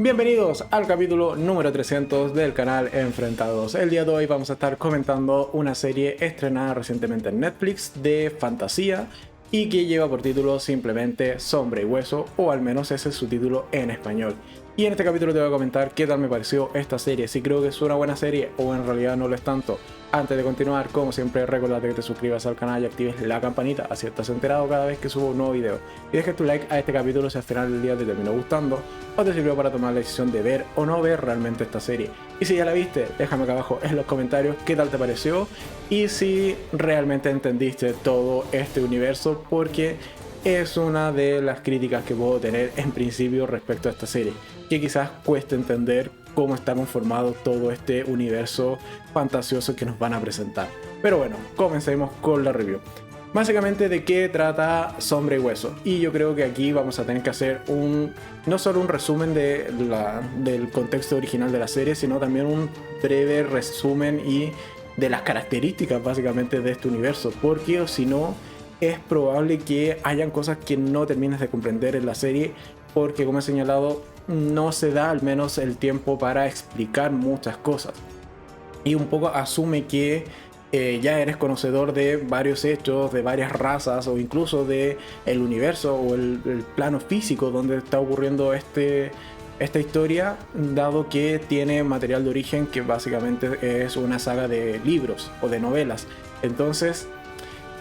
Bienvenidos al capítulo número 300 del canal Enfrentados. El día de hoy vamos a estar comentando una serie estrenada recientemente en Netflix de fantasía y que lleva por título simplemente Sombra y Hueso, o al menos ese es su título en español. Y en este capítulo te voy a comentar qué tal me pareció esta serie, si creo que es una buena serie o en realidad no lo es tanto. Antes de continuar, como siempre, recuerda que te suscribas al canal y actives la campanita, así estás enterado cada vez que subo un nuevo video. Y dejes tu like a este capítulo si al final del día te terminó gustando o te sirvió para tomar la decisión de ver o no ver realmente esta serie. Y si ya la viste, déjame acá abajo en los comentarios qué tal te pareció y si realmente entendiste todo este universo, porque es una de las críticas que puedo tener en principio respecto a esta serie, que quizás cueste entender cómo está conformado todo este universo fantasioso que nos van a presentar. Pero bueno, comencemos con la review. Básicamente, de qué trata Sombra y Hueso, y yo creo que aquí vamos a tener que hacer no solo un resumen del contexto original de la serie, sino también un breve resumen y de las características básicamente de este universo, porque si no es probable que hayan cosas que no termines de comprender en la serie, porque como he señalado no se da al menos el tiempo para explicar muchas cosas y un poco asume que ya eres conocedor de varios hechos, de varias razas o incluso de el universo o el plano físico donde está ocurriendo esta historia, dado que tiene material de origen que básicamente es una saga de libros o de novelas. Entonces,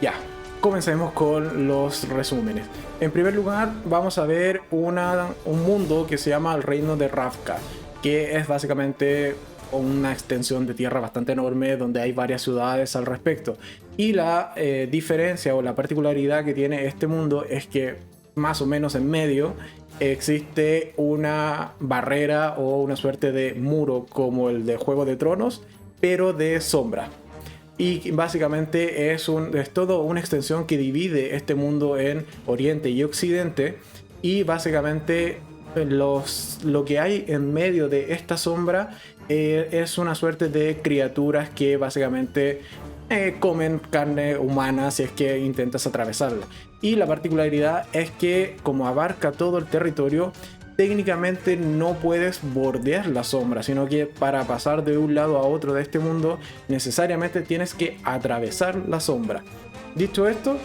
ya, comencemos con los resúmenes. En primer lugar, vamos a ver un mundo que se llama el Reino de Ravka, que es básicamente una extensión de tierra bastante enorme donde hay varias ciudades al respecto. Y la diferencia o la particularidad que tiene este mundo es que más o menos en medio existe una barrera o una suerte de muro como el de Juego de Tronos, pero de sombra. Y básicamente es todo una extensión que divide este mundo en Oriente y Occidente. Y básicamente lo que hay en medio de esta sombra es una suerte de criaturas que básicamente comen carne humana si es que intentas atravesarla. Y la particularidad es que como abarca todo el territorio, técnicamente no puedes bordear la sombra, sino que para pasar de un lado a otro de este mundo necesariamente tienes que atravesar la sombra. Dicho esto,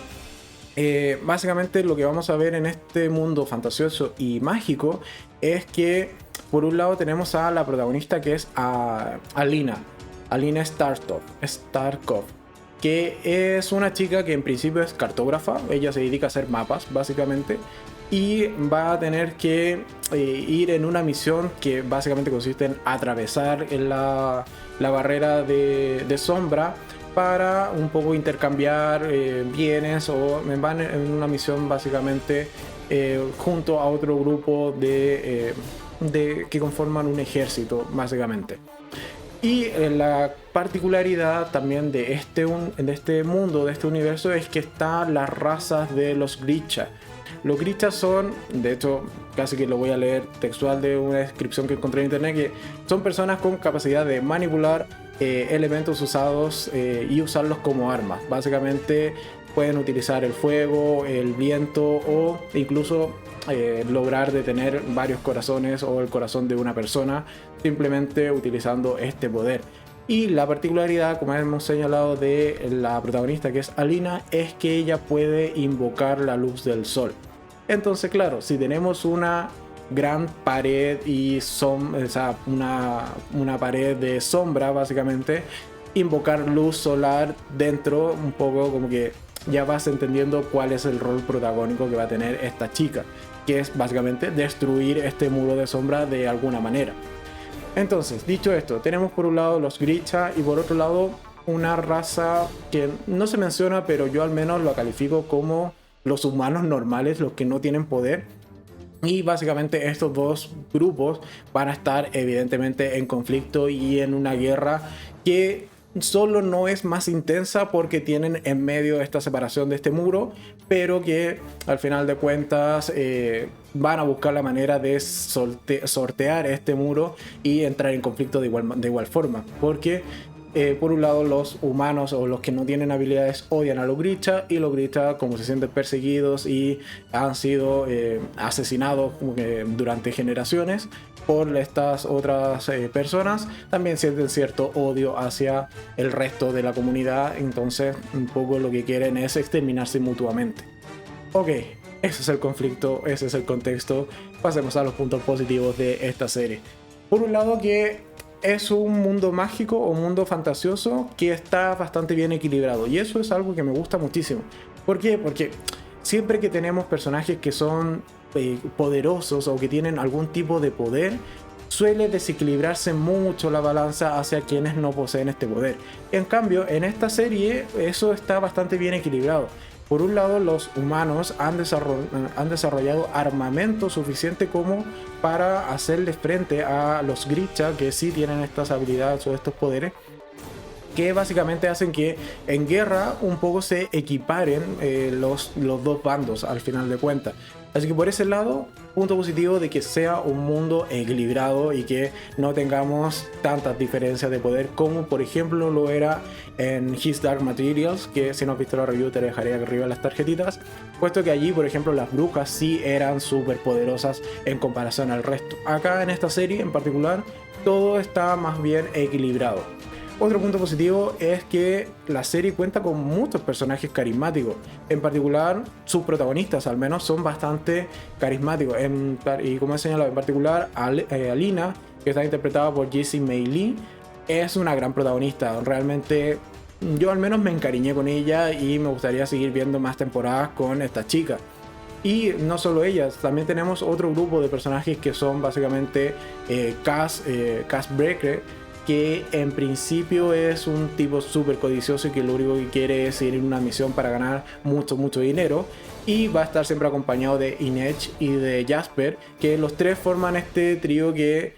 básicamente lo que vamos a ver en este mundo fantasioso y mágico es que por un lado tenemos a la protagonista, que es Alina Starkov, que es una chica que en principio es cartógrafa. Ella se dedica a hacer mapas básicamente y va a tener que ir en una misión que básicamente consiste en atravesar la barrera de sombra para un poco intercambiar bienes, o van en una misión básicamente junto a otro grupo que conforman un ejército básicamente. Y la particularidad también de este mundo, de este universo, es que están las razas de los Grisha. Los Grisha son, de hecho, casi que lo voy a leer textual de una descripción que encontré en internet, que son personas con capacidad de manipular elementos usados y usarlos como armas. Básicamente pueden utilizar el fuego, el viento o incluso lograr detener varios corazones o el corazón de una persona simplemente utilizando este poder. Y la particularidad, como hemos señalado, de la protagonista, que es Alina, es que ella puede invocar la luz del sol. Entonces, claro, si tenemos una gran pared una pared de sombra, básicamente, invocar luz solar dentro, un poco como que ya vas entendiendo cuál es el rol protagónico que va a tener esta chica, que es básicamente destruir este muro de sombra de alguna manera. Entonces, dicho esto, tenemos por un lado los Grisha y por otro lado una raza que no se menciona, pero yo al menos lo califico como los humanos normales, los que no tienen poder. Y básicamente estos dos grupos van a estar evidentemente en conflicto y en una guerra que solo no es más intensa porque tienen en medio esta separación de este muro, pero que al final de cuentas van a buscar la manera de sortear este muro y entrar en conflicto de igual forma, porque por un lado los humanos o los que no tienen habilidades odian a los Grisha, y los Grisha, como se sienten perseguidos y han sido asesinados durante generaciones por estas otras personas, también sienten cierto odio hacia el resto de la comunidad. Entonces un poco lo que quieren es exterminarse mutuamente. Ok, ese es el conflicto, ese es el contexto. Pasemos a los puntos positivos de esta serie. Por un lado, que es un mundo mágico o mundo fantasioso que está bastante bien equilibrado, y eso es algo que me gusta muchísimo. ¿Por qué? Porque siempre que tenemos personajes que son poderosos o que tienen algún tipo de poder, suele desequilibrarse mucho la balanza hacia quienes no poseen este poder. En cambio, en esta serie eso está bastante bien equilibrado. Por un lado, los humanos han desarrollado armamento suficiente como para hacerle frente a los Grisha, que sí tienen estas habilidades o estos poderes, que básicamente hacen que en guerra un poco se equiparen los dos bandos al final de cuentas. Así que por ese lado, punto positivo de que sea un mundo equilibrado y que no tengamos tantas diferencias de poder como por ejemplo lo era en His Dark Materials, que si no has visto la review te dejaré arriba las tarjetitas, puesto que allí por ejemplo las brujas sí eran súper poderosas en comparación al resto. Acá en esta serie en particular todo está más bien equilibrado. Otro punto positivo es que la serie cuenta con muchos personajes carismáticos. En particular, sus protagonistas al menos son bastante carismáticos. Y como he señalado, en particular, Alina, que está interpretada por Jessie Mei Lee, es una gran protagonista. Realmente yo al menos me encariñé con ella y me gustaría seguir viendo más temporadas con esta chica. Y no solo ellas, también tenemos otro grupo de personajes que son básicamente Cass Breaker, que en principio es un tipo súper codicioso y que lo único que quiere es ir en una misión para ganar mucho dinero, y va a estar siempre acompañado de Inej y de Jasper, que los tres forman este trío que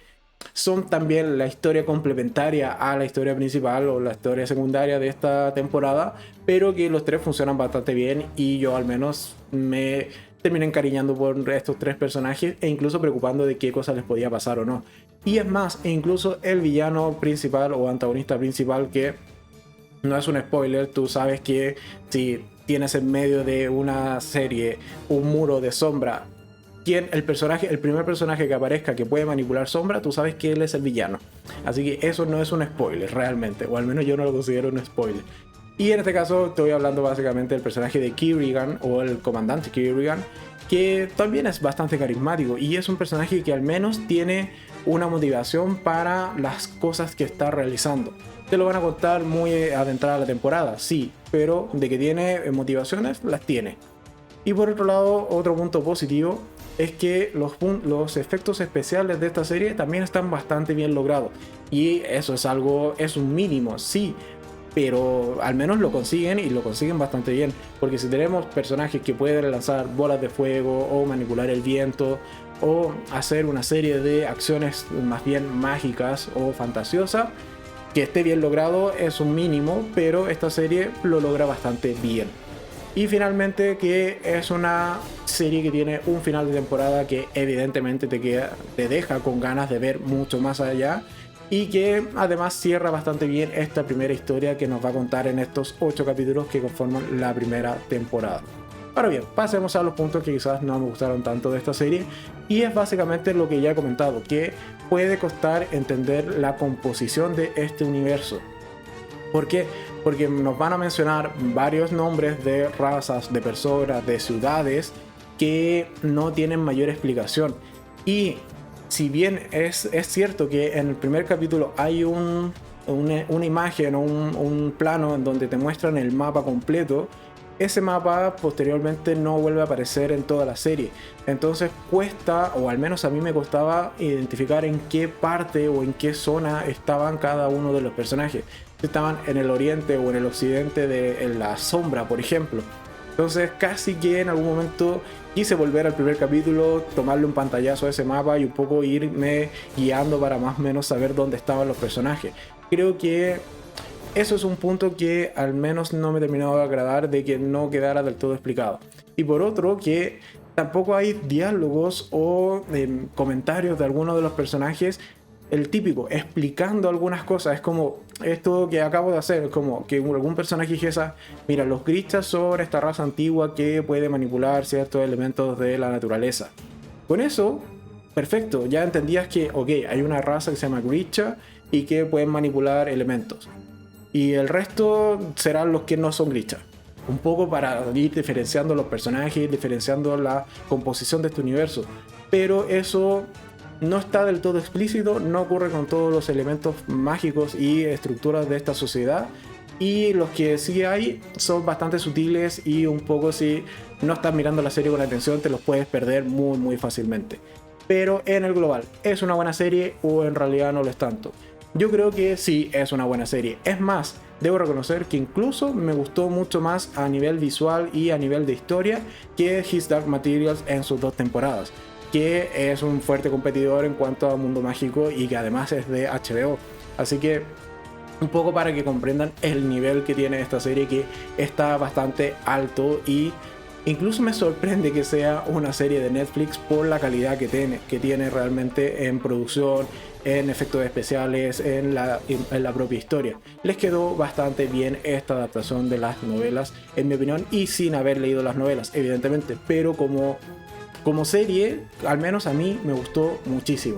son también la historia complementaria a la historia principal o la historia secundaria de esta temporada, pero que los tres funcionan bastante bien y yo al menos me terminé encariñando por estos tres personajes e incluso preocupando de qué cosas les podía pasar o no. Y es más, e incluso el villano principal o antagonista principal, que no es un spoiler, tú sabes que si tienes en medio de una serie un muro de sombra, el primer personaje que aparezca que puede manipular sombra, tú sabes que él es el villano. Así que eso no es un spoiler realmente, o al menos yo no lo considero un spoiler. Y en este caso estoy hablando básicamente del personaje de Kirigan, o el comandante Kirigan, que también es bastante carismático y es un personaje que al menos tiene una motivación para las cosas que está realizando. Te lo van a contar muy adentrada la temporada, sí, pero de que tiene motivaciones, las tiene. Y por otro lado, otro punto positivo es que los efectos especiales de esta serie también están bastante bien logrados. Y eso es un mínimo, sí, pero al menos lo consiguen y lo consiguen bastante bien, porque si tenemos personajes que pueden lanzar bolas de fuego o manipular el viento o hacer una serie de acciones más bien mágicas o fantasiosas, que esté bien logrado es un mínimo, pero esta serie lo logra bastante bien. Y finalmente que es una serie que tiene un final de temporada que evidentemente te deja con ganas de ver mucho más allá, y que además cierra bastante bien esta primera historia que nos va a contar en estos 8 capítulos que conforman la primera temporada. Ahora bien, pasemos a los puntos que quizás no me gustaron tanto de esta serie, y es básicamente lo que ya he comentado, que puede costar entender la composición de este universo. ¿Por qué? Porque nos van a mencionar varios nombres de razas, de personas, de ciudades que no tienen mayor explicación. Y si bien es cierto que en el primer capítulo hay una imagen o un plano en donde te muestran el mapa completo, ese mapa posteriormente no vuelve a aparecer en toda la serie. Entonces cuesta, o al menos a mí me costaba, identificar en qué parte o en qué zona estaban cada uno de los personajes. Si estaban en el oriente o en el occidente en la sombra, por ejemplo. Entonces casi que en algún momento quise volver al primer capítulo, tomarle un pantallazo a ese mapa y un poco irme guiando para más o menos saber dónde estaban los personajes. Creo que eso es un punto que al menos no me terminó de agradar, de que no quedara del todo explicado. Y por otro, que tampoco hay diálogos o comentarios de algunos de los personajes el típico explicando algunas cosas. Es como esto que acabo de hacer, como que algún personaje dijese, mira, los Grishas son esta raza antigua que puede manipular ciertos elementos de la naturaleza. Con eso, perfecto, ya entendías que, ok, hay una raza que se llama Grisha y que pueden manipular elementos. Y el resto serán los que no son Grisha. Un poco para ir diferenciando los personajes, diferenciando la composición de este universo. Pero eso no está del todo explícito, no ocurre con todos los elementos mágicos y estructuras de esta sociedad. Y los que sí hay son bastante sutiles y un poco, si no estás mirando la serie con atención, te los puedes perder muy fácilmente. Pero en el global, ¿es una buena serie o en realidad no lo es tanto? Yo creo que sí es una buena serie. Es más, debo reconocer que incluso me gustó mucho más a nivel visual y a nivel de historia que His Dark Materials en sus 2 temporadas, que es un fuerte competidor en cuanto a mundo mágico y que además es de HBO. Así que un poco para que comprendan el nivel que tiene esta serie, que está bastante alto, y incluso me sorprende que sea una serie de Netflix por la calidad que tiene realmente en producción, en efectos especiales, en la propia historia. Les quedó bastante bien esta adaptación de las novelas, en mi opinión, y sin haber leído las novelas, evidentemente, pero como serie, al menos a mí me gustó muchísimo.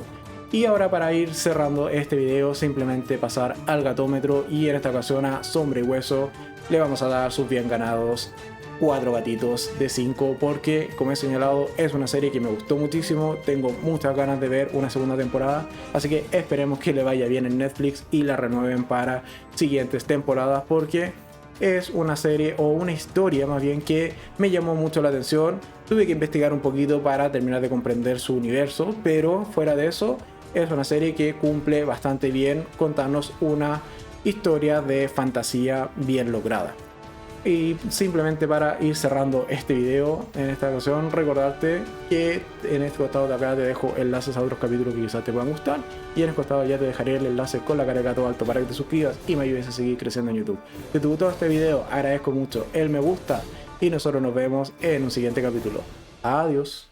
Y ahora, para ir cerrando este video, simplemente pasar al gatómetro, y en esta ocasión a Sombra y Hueso le vamos a dar sus bien ganados 4 gatitos de 5, porque como he señalado es una serie que me gustó muchísimo, tengo muchas ganas de ver una segunda temporada, así que esperemos que le vaya bien en Netflix y la renueven para siguientes temporadas, porque es una serie, o una historia más bien, que me llamó mucho la atención. Tuve que investigar un poquito para terminar de comprender su universo, pero fuera de eso es una serie que cumple bastante bien contarnos una historia de fantasía bien lograda. Y simplemente para ir cerrando este video en esta ocasión, recordarte que en este costado de acá te dejo enlaces a otros capítulos que quizás te puedan gustar, y en este costado ya te dejaré el enlace con la cara de gato alto para que te suscribas y me ayudes a seguir creciendo en YouTube. Si te gustó este video, agradezco mucho el me gusta y nosotros nos vemos en un siguiente capítulo. Adiós.